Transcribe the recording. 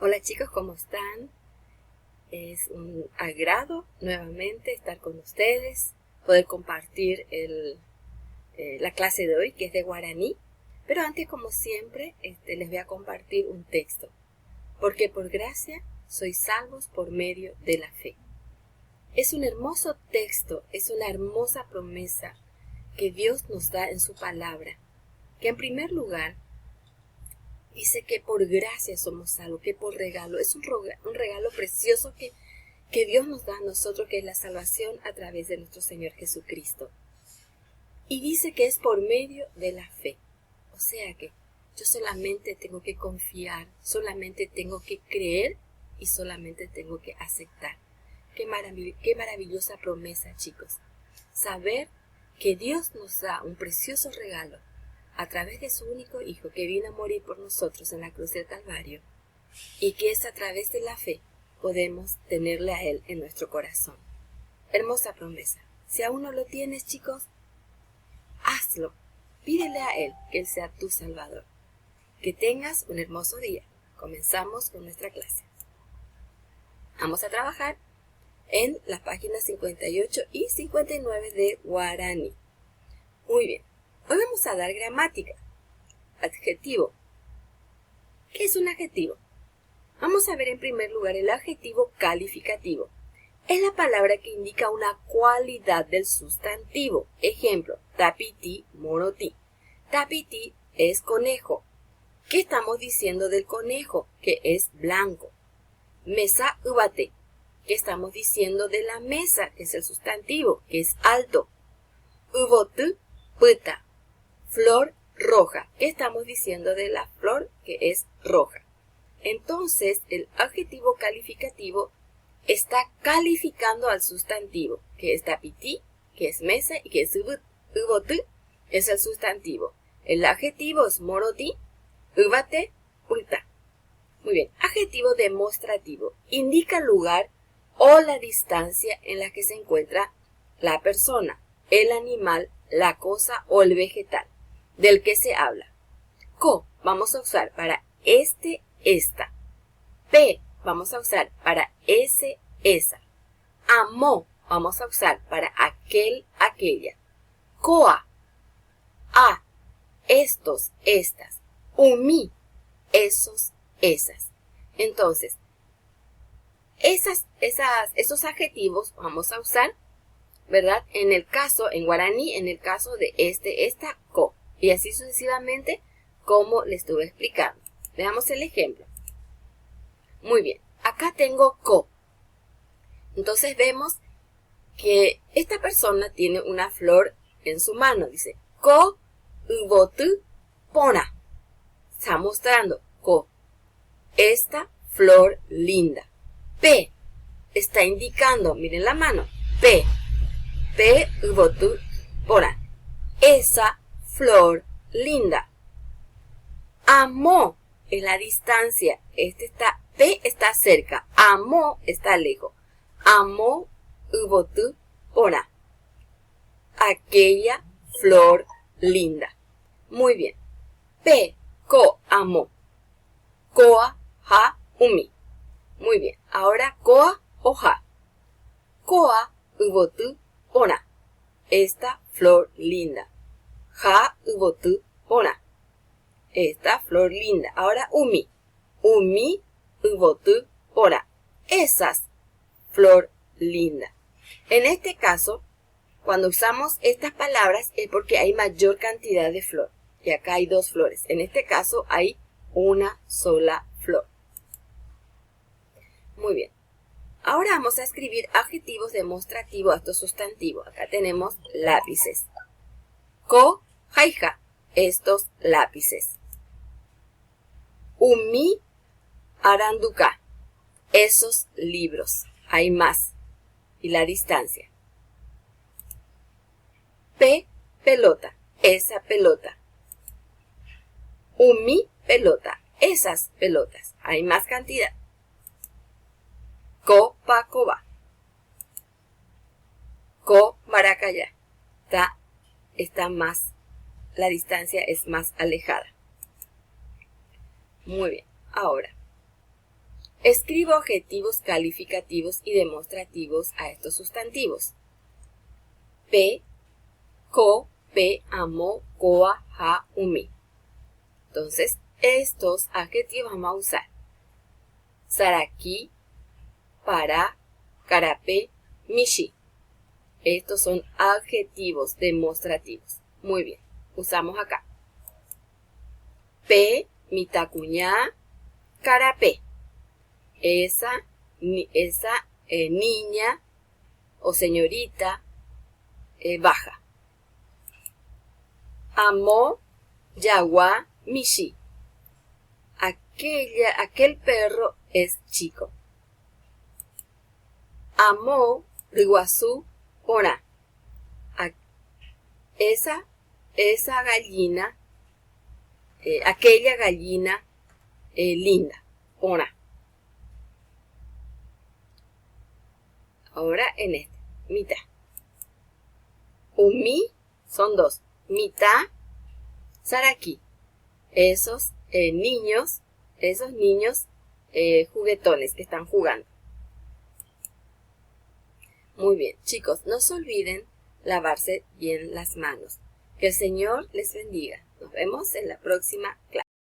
Hola chicos, ¿cómo están? Es un agrado nuevamente estar con ustedes, poder compartir la clase de hoy que es de guaraní. Pero antes, como siempre, les voy a compartir un texto. Porque por gracia sois salvos por medio de la fe. Es un hermoso texto, es una hermosa promesa que Dios nos da en su palabra. Que en primer lugar dice que por gracia somos salvos, que por regalo. Es un regalo precioso que Dios nos da a nosotros, que es la salvación a través de nuestro Señor Jesucristo. Y dice que es por medio de la fe. O sea que yo solamente tengo que confiar, solamente tengo que creer y solamente tengo que aceptar. Qué maravillosa promesa, chicos. Saber que Dios nos da un precioso regalo a través de su único Hijo que vino a morir por nosotros en la cruz del Calvario, y que es a través de la fe podemos tenerle a Él en nuestro corazón. Hermosa promesa. Si aún no lo tienes, chicos, hazlo. Pídele a Él que Él sea tu Salvador. Que tengas un hermoso día. Comenzamos con nuestra clase. Vamos a trabajar en las páginas 58 y 59 de guaraní. Muy bien. Hoy vamos a dar gramática. Adjetivo. ¿Qué es un adjetivo? Vamos a ver en primer lugar el adjetivo calificativo. Es la palabra que indica una cualidad del sustantivo. Ejemplo, tapiti, moroti. Tapiti es conejo. ¿Qué estamos diciendo del conejo? Que es blanco. Mesa ubate. ¿Qué estamos diciendo de la mesa? Que es el sustantivo, que es alto. Ubotu, puta. Flor roja. ¿Qué estamos diciendo de la flor? Que es roja. Entonces, el adjetivo calificativo está calificando al sustantivo, que es tapiti, que es mesa, y que es ubotu, es el sustantivo. El adjetivo es moroti, ubate, ulta. Muy bien. Adjetivo demostrativo. Indica el lugar o la distancia en la que se encuentra la persona, el animal, la cosa o el vegetal del que se habla. Co vamos a usar para esta. P vamos a usar para ese, esa. Amo vamos a usar para aquel, aquella. Coa, a, estos, estas. Umi, esos, esas. Entonces, esos adjetivos vamos a usar, ¿verdad? En guaraní, en el caso de esta, co. Y así sucesivamente, como le estuve explicando. Veamos el ejemplo. Muy bien, acá tengo ko. Entonces vemos que esta persona tiene una flor en su mano. Dice, ko ubotu pona. Está mostrando ko. Esta flor linda. P está indicando, miren la mano. P ubotu pona. Esa flor linda. Amo es la distancia. P está cerca. Amo está lejos. Amo ubotu pona. Aquella flor linda. Muy bien. P, ko, amo. Koa, ha, umi. Muy bien. Ahora koa o ha. Koa ubotu pona. Esta flor linda. Ha ubotu pona. Esta flor linda. Ahora umi. Umi ubotu pona. Esas flor linda. En este caso, cuando usamos estas palabras es porque hay mayor cantidad de flor. Y acá hay dos flores. En este caso hay una sola flor. Muy bien. Ahora vamos a escribir adjetivos demostrativos a estos sustantivos. Acá tenemos lápices. Ko, jaija. Estos lápices. Umi, aranduka. Esos libros. Hay más. Y la distancia. P, pelota. Esa pelota. Umi, pelota. Esas pelotas. Hay más cantidad. Ko, pacoba. Ko, maracaya. Está más. La distancia es más alejada. Muy bien. Ahora, Escribo adjetivos calificativos y demostrativos a estos sustantivos. Pe, ko, pe, amo, koa, ha, umi. Entonces, estos adjetivos vamos a usar. Saraki, para, karape, mishi. Estos son adjetivos demostrativos. Muy bien, usamos acá. Pe, mitakuña, karape. Esa niña o señorita baja. Amo, yawa, mishi. Aquel perro es chico. Amo, riguasu, ora. Esa gallina, aquella gallina linda, ora. Ahora en este, mitad. Umi son dos. Mitad, saraki. Esos niños juguetones que están jugando. Muy bien, chicos, no se olviden lavarse bien las manos. Que el Señor les bendiga. Nos vemos en la próxima clase.